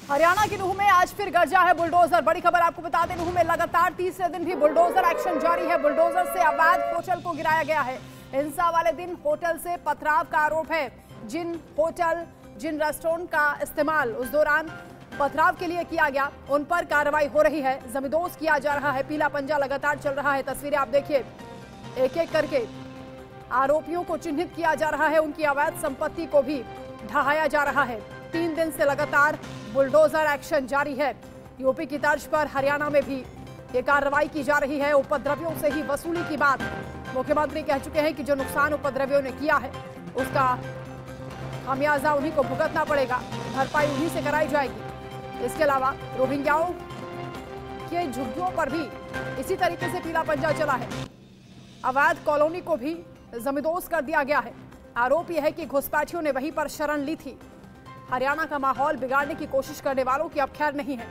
हरियाणा की नूह में आज फिर गरजा है बुलडोजर। बड़ी खबर आपको बता दें, नूह में लगातार तीसरे दिन भी बुलडोजर एक्शन जारी है। बुलडोजर से अवैध होटल को गिराया गया है। हिंसा वाले दिन होटल से पथराव का आरोप है। जिन होटल जिन रेस्टोरेंट का इस्तेमाल उस दौरान पथराव के लिए किया गया, उन पर कार्रवाई हो रही है। जमींदोज किया जा रहा है। पीला पंजा लगातार चल रहा है। तस्वीरें आप देखिए, एक एक करके आरोपियों को चिन्हित किया जा रहा है। उनकी अवैध संपत्ति को भी ढहाया जा रहा है। 3 दिन से लगातार बुलडोजर एक्शन जारी है। यूपी की तर्ज पर हरियाणा में भी ये कार्रवाई की जा रही है। उपद्रवियों से ही वसूली की बात मुख्यमंत्री कह चुके हैं कि जो नुकसान उपद्रवियों ने किया है उसका खामियाजा उन्हीं को भुगतना पड़ेगा, भरपाई उन्हीं से कराई जाएगी। इसके अलावा रोहिंग्याओं के झुग्गियों पर भी इसी तरीके से पीला पंजा चला है। अवैध कॉलोनी को भी जमींदोज कर दिया गया है। आरोप यह है कि घुसपैठियों ने वहीं पर शरण ली थी। हरियाणा का माहौल बिगाड़ने की कोशिश करने वालों की अब खैर नहीं है।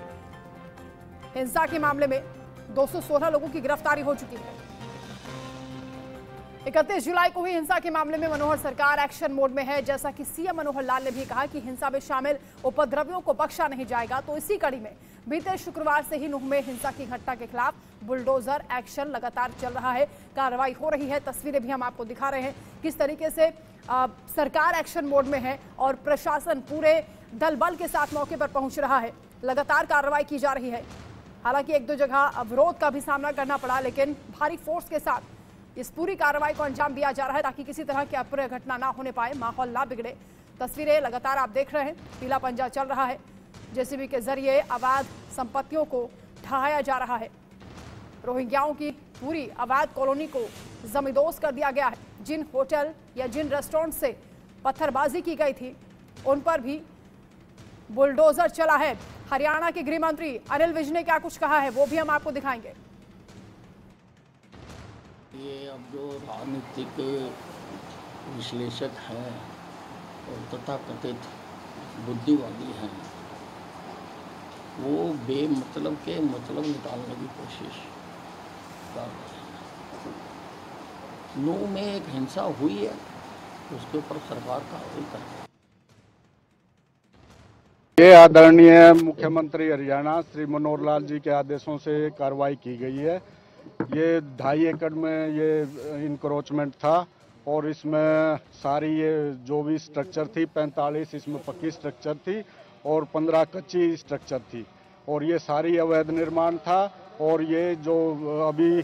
हिंसा के मामले में 216 लोगों की गिरफ्तारी हो चुकी है। 31 जुलाई को हुई हिंसा के मामले में मनोहर सरकार एक्शन मोड में है। जैसा कि सीएम मनोहर लाल ने भी कहा कि हिंसा में शामिल उपद्रवियों को बख्शा नहीं जाएगा। तो इसी कड़ी में बीते शुक्रवार से ही नूह में हिंसा की घटना के खिलाफ बुलडोजर एक्शन लगातार चल रहा है। कार्रवाई हो रही है। तस्वीरें भी हम आपको दिखा रहे हैं किस तरीके से सरकार एक्शन मोड में है और प्रशासन पूरे दल बल के साथ मौके पर पहुंच रहा है। लगातार कार्रवाई की जा रही है। हालांकि 1-2 जगह अवरोध का भी सामना करना पड़ा, लेकिन भारी फोर्स के साथ इस पूरी कार्रवाई को अंजाम दिया जा रहा है ताकि किसी तरह की अप्रिय घटना ना होने पाए, माहौल ना बिगड़े। तस्वीरें लगातार आप देख रहे हैं, पीला पंजा चल रहा है। जेसीबी के जरिए अवैध संपत्तियों को ढहाया जा रहा है। रोहिंग्याओं की पूरी अवैध कॉलोनी को जमींदोज कर दिया गया है। जिन होटल या जिन रेस्टोरेंट से पत्थरबाजी की गई थी उन पर भी बुलडोजर चला है। हरियाणा के गृह मंत्री अनिल विज ने क्या कुछ कहा है वो भी हम आपको दिखाएंगे। ये अब जो राजनीतिक विश्लेषक हैं और तथाकथित बुद्धिवादी हैं, वो बेमतलब के मतलब निकालने की कोशिश कर रहे हैं। नूह में एक हिंसा हुई है, उसके ऊपर सरकार कार्रवाई कर रही है। ये आदरणीय मुख्यमंत्री हरियाणा श्री मनोहर लाल जी के आदेशों से कार्रवाई की गई है। ये 2.5 एकड़ में ये इंक्रोचमेंट था और इसमें सारी ये जो भी स्ट्रक्चर थी 45 इसमें पक्की स्ट्रक्चर थी और 15 कच्ची स्ट्रक्चर थी और ये सारी अवैध निर्माण था। और ये जो अभी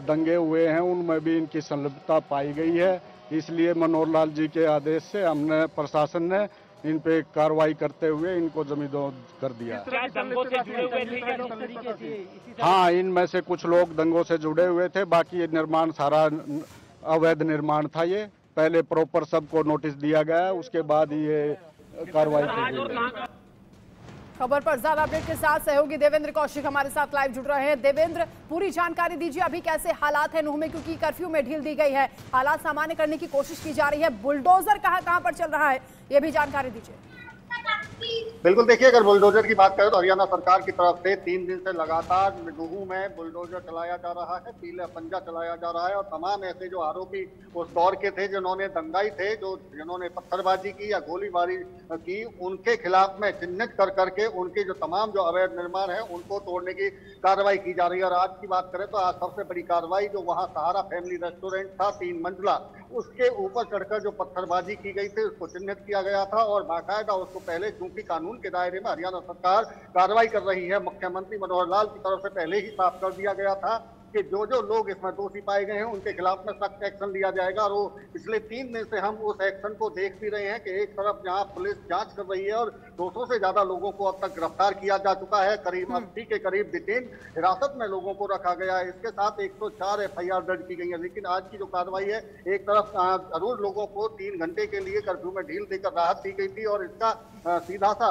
दंगे हुए हैं उनमें भी इनकी संलिप्तता पाई गई है। इसलिए मनोहर लाल जी के आदेश से हमने प्रशासन ने इन पे कार्रवाई करते हुए इनको जमींदोज कर दिया। क्या दंगों से जुड़े हुए थे ये लोग? हाँ, इनमें से कुछ लोग दंगों से जुड़े हुए थे। बाकी ये निर्माण सारा अवैध निर्माण था। ये पहले प्रॉपर सबको नोटिस दिया गया, उसके बाद ये कार्रवाई की गई। खबर पर ज्यादा अपडेट के साथ सहयोगी देवेंद्र कौशिक हमारे साथ लाइव जुड़ रहे हैं। देवेंद्र, पूरी जानकारी दीजिए, अभी कैसे हालात है नूह में, क्योंकि कर्फ्यू में ढील दी गई है, हालात सामान्य करने की कोशिश की जा रही है। बुलडोजर कहां पर चल रहा है, ये भी जानकारी दीजिए। बिल्कुल, देखिए, अगर बुलडोजर की बात करें तो हरियाणा सरकार की तरफ से 3 दिन से लगातार नूह में बुलडोजर चलाया जा रहा है, पीला पंजा चलाया जा रहा है और तमाम ऐसे जो आरोपी उस दौर के थे जिन्होंने दंगाई थे, जिन्होंने पत्थरबाजी की या गोलीबारी की, उनके खिलाफ में चिन्हित कर करके उनके जो तमाम जो अवैध निर्माण है उनको तोड़ने की कार्रवाई की जा रही है। और आज की बात करें तो आज सबसे बड़ी कार्रवाई जो वहाँ सहारा फैमिली रेस्टोरेंट था 3 मंजिला, उसके ऊपर चढ़कर जो पत्थरबाजी की गई थी उसको चिन्हित किया गया था और बाकायदा उसको पहले, चूंकि कानून के दायरे में हरियाणा सरकार कार्रवाई कर रही है, मुख्यमंत्री मनोहर लाल की तरफ से पहले ही साफ कर दिया गया था कि जो लोग इसमें दोषी पाए गए हैं उनके खिलाफ में सख्त एक्शन लिया जाएगा। और वो पिछले 3 दिन से हम उस एक्शन को देख भी रहे हैं कि एक तरफ जहां पुलिस जांच कर रही है और 200 से ज्यादा लोगों को अब तक गिरफ्तार किया जा चुका है, करीब 80 के करीब डिटेन हिरासत में लोगों को रखा गया है। इसके साथ 104 FIR दर्ज की गई है। लेकिन आज की जो कार्रवाई है, एक तरफ जरूर लोगों को 3 घंटे के लिए कर्फ्यू में ढील देकर राहत दी गई थी और इसका सीधा सा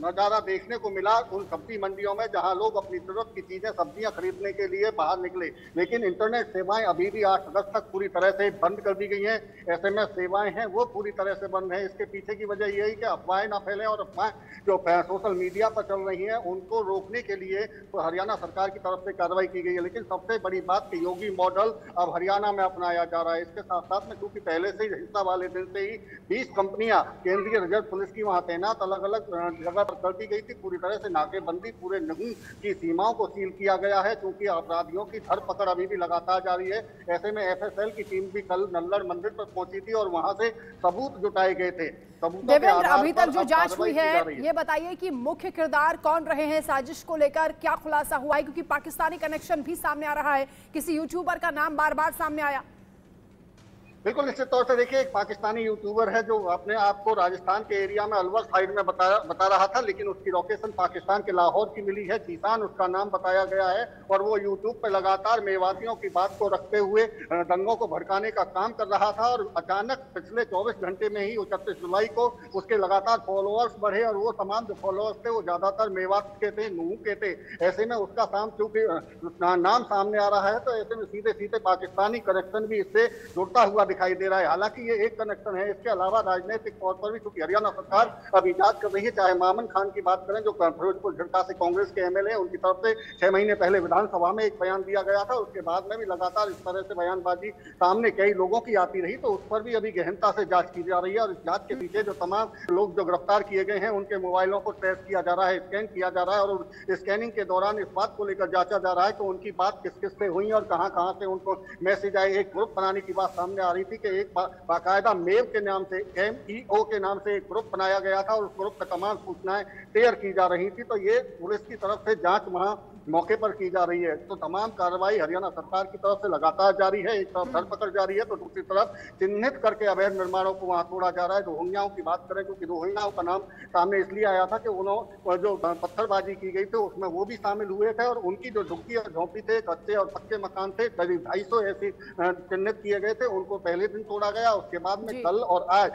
नजारा देखने को मिला उन सब्जी मंडियों में जहां लोग अपनी जरूरत की चीजें, सब्जियां खरीदने के लिए बाहर निकले। लेकिन इंटरनेट सेवाएं अभी भी 8 अगस्त तक पूरी तरह से बंद कर दी गई हैं। SMS सेवाएं हैं वो पूरी तरह से बंद है। इसके पीछे की वजह यही कि अफवाहें ना फैलें और अफवाहें जो सोशल मीडिया पर चल रही हैं उनको रोकने के लिए तो हरियाणा सरकार की तरफ से कार्रवाई की गई है। लेकिन सबसे बड़ी बात कि योगी मॉडल अब हरियाणा में अपनाया जा रहा है। इसके साथ साथ में क्योंकि पहले से ही हिंसा वाले दिन से ही 20 कंपनियां केंद्रीय रिजर्व पुलिस की वहाँ तैनात अलग अलग जगह पर कर दी गई थी। पूरी तरह से नाकेबंदी, पूरे नहू की सीमाओं को सील किया गया है, क्योंकि अपराधियों की धरपकड़ अभी भी लगातार जारी है। ऐसे में FSL की टीम भी कल नल्लड़ मंदिर पर पहुंची थी और वहां से सबूत जुटाए गए थे। देवेंद्र, अभी तक जो जांच हुई है, ये बताइए कि मुख्य किरदार कौन रहे हैं, साजिश को लेकर क्या खुलासा हुआ है, क्योंकि पाकिस्तानी कनेक्शन भी सामने आ रहा है, किसी यूट्यूबर का नाम बार बार सामने आया। बिल्कुल निश्चित तौर से देखिए, एक पाकिस्तानी यूट्यूबर है जो अपने आप को राजस्थान के एरिया में अलवर साइड में बता रहा था, लेकिन उसकी लोकेशन पाकिस्तान के लाहौर की मिली है। जीशान उसका नाम बताया गया है और वो यूट्यूब पे लगातार मेवातियों की बात को रखते हुए दंगों को भड़काने का काम कर रहा था। और अचानक पिछले 24 घंटे में ही 31 जुलाई को उसके लगातार फॉलोअर्स बढ़े और वो तमाम जो फॉलोअर्स थे वो ज्यादातर मेवात के थे, नूह के थे। ऐसे में उसका चूंकि नाम सामने आ रहा है तो ऐसे में सीधे सीधे पाकिस्तानी कनेक्शन भी इससे जुड़ता हुआ दिखाई दे रहा है। हालांकि ये एक कनेक्शन है, इसके अलावा राजनीतिक तौर पर भी क्योंकि हरियाणा सरकार अभी जांच कर रही है। चाहे मामन खान की बात करें जो फिरोजपुर झिड़का से कांग्रेस के MLA, उनकी तरफ से 6 महीने पहले विधानसभा में एक बयान दिया गया था, उसके बाद में भी लगातार इस तरह से बयानबाजी सामने कई लोगों की आती रही, तो उस पर भी अभी गहनता से जांच की जा रही है। और इस जांच के पीछे जो तमाम लोग जो गिरफ्तार किए गए हैं उनके मोबाइलों को ट्रेस किया जा रहा है, स्कैन किया जा रहा है और स्कैनिंग के दौरान इस बात को लेकर जांचा जा रहा है कि उनकी बात किस किस से हुई और कहां कहां से उनको मैसेज आए। एक ग्रुप बनाने की बात सामने आ रही थी कि एक बाकायदा मेव के नाम से, MEO के नाम से एक ग्रुप बनाया गया था और उस ग्रुप पर तमाम सूचनाएं शेयर की जा रही थी। तो ये पुलिस की तरफ से जांच वहां मौके पर की जा रही है। तो तमाम कार्रवाई हरियाणा सरकार की तरफ से लगातार जारी है। एक तरफ धरपकड़ जारी है तो दूसरी तरफ चिन्हित करके अवैध निर्माणों को वहां तोड़ा जा रहा है। रोहिंग्याओं की बात करें, क्योंकि रोहिंग्याओं का नाम सामने इसलिए आया था कि उन्होंने जो पत्थरबाजी की गई थी उसमें वो भी शामिल हुए थे और उनकी जो झुग्गी और झोंपड़ी थे, कच्चे और पक्के मकान थे, करीब 250 ऐसे चिन्हित किए गए थे। उनको पहले दिन तोड़ा गया। उसके बाद में कल और आज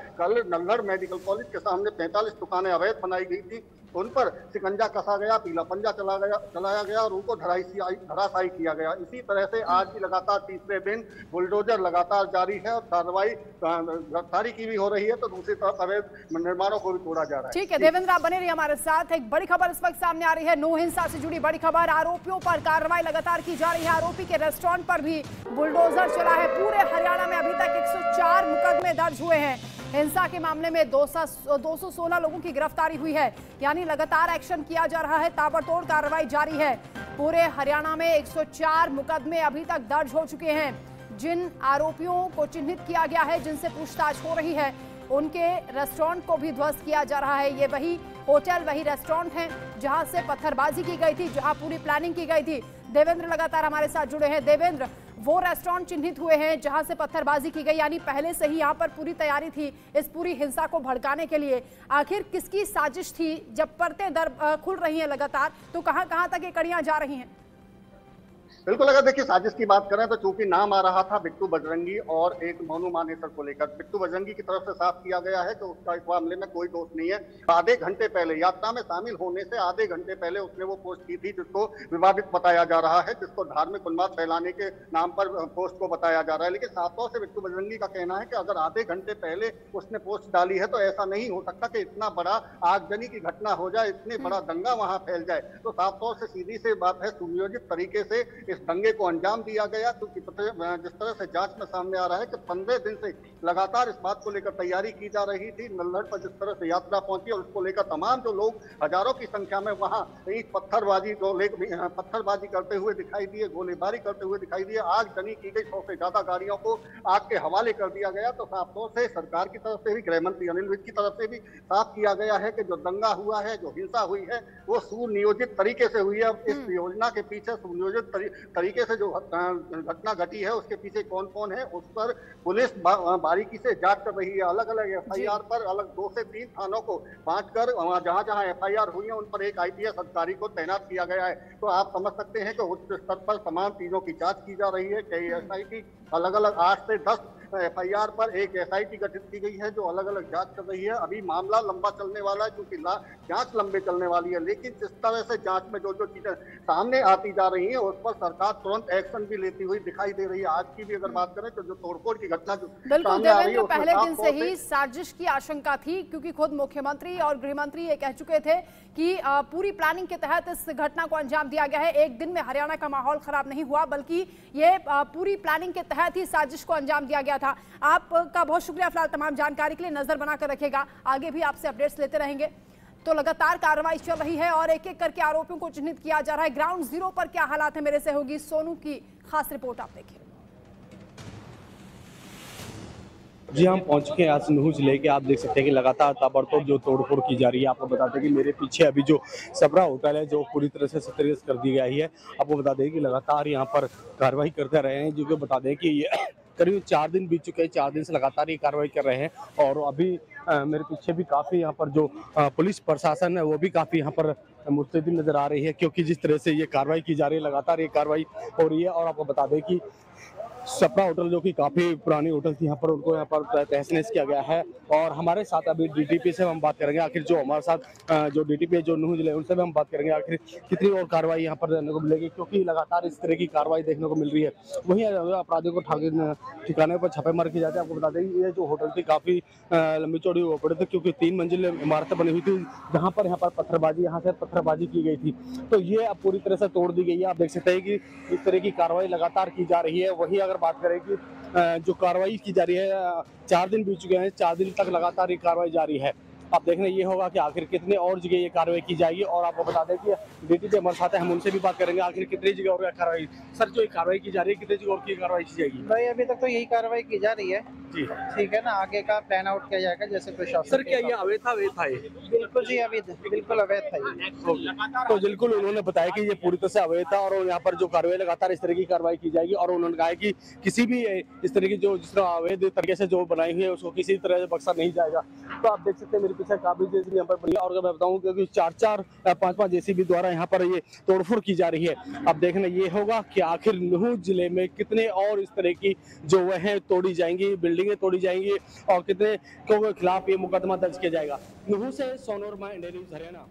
नल्लड़ मेडिकल कॉलेज के सामने 45 दुकानें अवैध बनाई गई थी, उन पर शिकंजा कसा गया, पीला पंजा चलाया गया और उनको धराशायी किया गया। इसी तरह से आज भी लगातार तीसरे दिन बुलडोजर लगातार जारी है और कार्रवाई गिरफ्तारी की भी हो रही है, तो दूसरी तरफ अवैध निर्माणों को भी तोड़ा जा रहा है। ठीक है देवेंद्र, आप बने रहिए हमारे साथ। एक बड़ी खबर इस वक्त सामने आ रही है, नूह हिंसा से जुड़ी बड़ी खबर। आरोपियों पर कार्रवाई लगातार की जा रही है। आरोपी के रेस्टोरेंट पर भी बुलडोजर चला है। पूरे हरियाणा में अभी तक 104 मुकदमे दर्ज हुए हैं। हिंसा के मामले में 216 लोगों की गिरफ्तारी हुई है, यानी लगातार एक्शन किया जा रहा है, ताबड़तोड़ कार्रवाई जारी है। पूरे हरियाणा में 104 मुकदमे अभी तक दर्ज हो चुके हैं। जिन आरोपियों को चिन्हित किया गया है, जिनसे पूछताछ हो रही है, उनके रेस्टोरेंट को भी ध्वस्त किया जा रहा है। ये वही होटल, वही रेस्टोरेंट है जहां से पत्थरबाजी की गई थी, जहां पूरी प्लानिंग की गई थी। देवेंद्र लगातार हमारे साथ जुड़े हैं। देवेंद्र, वो रेस्टोरेंट चिन्हित हुए हैं जहां से पत्थरबाजी की गई, यानी पहले से ही यहां पर पूरी तैयारी थी इस पूरी हिंसा को भड़काने के लिए। आखिर किसकी साजिश थी? जब परतें खुल रही हैं लगातार, तो कहां तक ये कड़ियां जा रही हैं? बिल्कुल, अगर देखिए साजिश की बात करें तो चूंकि नाम आ रहा था बिट्टू बजरंगी और एक मोनू मानेसर को लेकर, बिट्टू बजरंगी की तरफ से साफ किया गया है कि उसका इस मामले में कोई दोष नहीं है। आधे घंटे पहले, यात्रा में शामिल होने से आधे घंटे पहले उसने वो पोस्ट की थी जिसको विवादित बताया जा रहा है, जिसको धार्मिक उन्माद फैलाने के नाम पर पोस्ट को बताया जा रहा है। लेकिन साफ तौर से बिट्टू बजरंगी का कहना है कि अगर आधे घंटे पहले उसने पोस्ट डाली है तो ऐसा नहीं हो सकता कि इतना बड़ा आगजनी की घटना हो जाए, इतने बड़ा दंगा वहां फैल जाए। तो साफ तौर से सीधी सी बात है, सुनियोजित तरीके से इस दंगे को अंजाम दिया गया। क्योंकि जिस तरह से जांच में सामने आ रहा है कि 15 दिन से लगातार इस बात को लेकर तैयारी की जा रही थी। नल्लड़ पर जिस तरह से यात्रा पहुंची और उसको लेकर तमाम जो लोग हजारों की संख्या में वहां पत्थरबाजी करते हुए दिखाई दिए, गोलीबारी करते हुए दिखाई दिए, आगजनी की गई। 100 से ज्यादा गाड़ियों को आग के हवाले कर दिया गया। तो साफ तौर से सरकार की तरफ से भी, गृह मंत्री अनिल विज की तरफ से भी साफ किया गया है कि जो दंगा हुआ है, जो हिंसा हुई है, वो सुनियोजित तरीके से हुई है। इस योजना के पीछे सुनियोजित तरीके से जो घटना घटी है उसके पीछे कौन कौन है उस पर पुलिस बारीकी से जांच कर रही है। अलग अलग FIR पर अलग 2 से 3 थानों को बांटकर जहां जहां FIR हुई है उन पर एक IPS अधिकारी को तैनात किया गया है। तो आप समझ सकते हैं कि उच्च स्तर पर तमाम चीजों की जांच की जा रही है। कई SIT अलग अलग 8 से 10 FIR पर एक SIT गठित की गई है जो अलग अलग जांच कर रही है। अभी मामला लंबा चलने वाला है क्योंकि जांच लंबे चलने वाली है, लेकिन जिस तरह से जांच में जो चीजें सामने आती जा रही है उस पर सरकार तुरंत एक्शन भी लेती हुई दिखाई दे रही है। आज की भी अगर बात करें तो जो तोड़फोड़ की घटना जो सामने आ रही है, पहले दिन से ही साजिश की आशंका थी, क्योंकि खुद मुख्यमंत्री और गृह मंत्री ये कह चुके थे कि पूरी प्लानिंग के तहत इस घटना को अंजाम दिया गया है। एक दिन में हरियाणा का माहौल खराब नहीं हुआ, बल्कि ये पूरी प्लानिंग के तहत ही साजिश को अंजाम दिया गया किया था। आपका बहुत शुक्रिया फिलहाल तमाम जानकारी के लिए। नजर बनाकर रखेगा, आगे भी आपसे अपडेट्स लेते रहेंगे। तो लगातार कार्रवाई चल रही है और एक एक करके आरोपियों को चिन्हित किया जा रहा है। ग्राउंड जीरो पर क्या हालात है, मेरे सहयोगी सोनू की खास रिपोर्ट आप देखिए। जी हम पहुंच के आज नुहू जिले के, आप देख सकते हैं कि लगातार ताबड़तोड़ जो तोड़फोड़ की जा रही है। आपको बता दें कि मेरे पीछे अभी जो सबरा होटल है जो पूरी तरह से क्षतिग्रस्त कर दी गई है। आपको बता दें कि लगातार यहाँ पर कार्रवाई करते रहे हैं, जो कि बता दें कि ये करीब 4 दिन बीत चुके हैं। 4 दिन से लगातार ये कार्रवाई कर रहे हैं और अभी मेरे पीछे भी काफ़ी यहाँ पर जो पुलिस प्रशासन है वो भी काफ़ी यहाँ पर मुस्तैद नज़र आ रही है, क्योंकि जिस तरह से ये कार्रवाई की जा रही है, लगातार ये कार्रवाई हो रही है। और आपको बता दें कि सपना होटल जो कि काफ़ी पुरानी होटल थी, यहाँ पर उनको यहाँ पर तहस-नहस किया गया है। और हमारे साथ अभी डीटीपी से हम बात करेंगे, आखिर जो हमारे साथ जो डीटीपी है जो नुहू जिले, उनसे भी हम बात करेंगे आखिर कितनी और कार्रवाई यहाँ पर देखने को मिलेगी, क्योंकि लगातार इस तरह की कार्रवाई देखने को मिल रही है। वहीं अपराधियों को ठिकाने पर छापेमार की जाती है। आपको बता दें कि ये जो होटल थी काफ़ी लंबी चौड़ी हो पड़ी थी, क्योंकि 3 मंजिल इमारतें बनी हुई थी, जहाँ पर यहाँ पर पत्थरबाजी की गई थी। तो ये अब पूरी तरह से तोड़ दी गई है। आप देख सकते हैं कि इस तरह की कार्रवाई लगातार की जा रही है। वहीं अगर बात करें कि जो कार्रवाई की जा रही है, 4 दिन बीत चुके हैं, 4 दिन तक लगातार ये कार्रवाई जारी है। अब देखना ये होगा कि आखिर कितने और जगह ये कार्रवाई की जाएगी। और आपको बता दें कि डीटीपी हमारे साथ है, हम उनसे भी बात करेंगे आखिर कितनी जगह और कार्रवाई। सर, जो ये कार्रवाई की जा रही है, कितनी जगह और की कार्रवाई की जाएगी? भाई अभी तक तो यही कार्रवाई की जा रही है जी, ठीक है ना, आगे का प्लान आउट किया जाएगा जैसे प्रशासन। सर क्या ये अवैध था ये? बिल्कुल जी, अभी बिल्कुल अवैध था ये। तो बिल्कुल उन्होंने बताया कि ये पूरी तरह से अवैध था और यहाँ पर जो कार्रवाई लगातार इस तरह की कार्रवाई की जाएगी। और उन्होंने कहा कि किसी भी इस तरह की जो जिस तरह अवैध तरीके से जो बनाई हुई है उसको किसी तरह से बख्शा नहीं जाएगा। तो आप देख सकते हैं मेरे पीछे काफी जेसीबी यहाँ पर बनी है। और अगर मैं बताऊँ क्योंकि 4-4 5-5 जेसीबी द्वारा यहाँ पर ये तोड़फोड़ की जा रही है। अब देखना ये होगा कि आखिर न्यूह जिले में कितने और इस तरह की जो वह तोड़ी जाएंगी, बिल्डिंगें तोड़ी जाएंगी और कितने के खिलाफ ये मुकदमा दर्ज किया जाएगा। न्यूह से सोनू वर्मा, इंडिया न्यूज़, हरियाणा।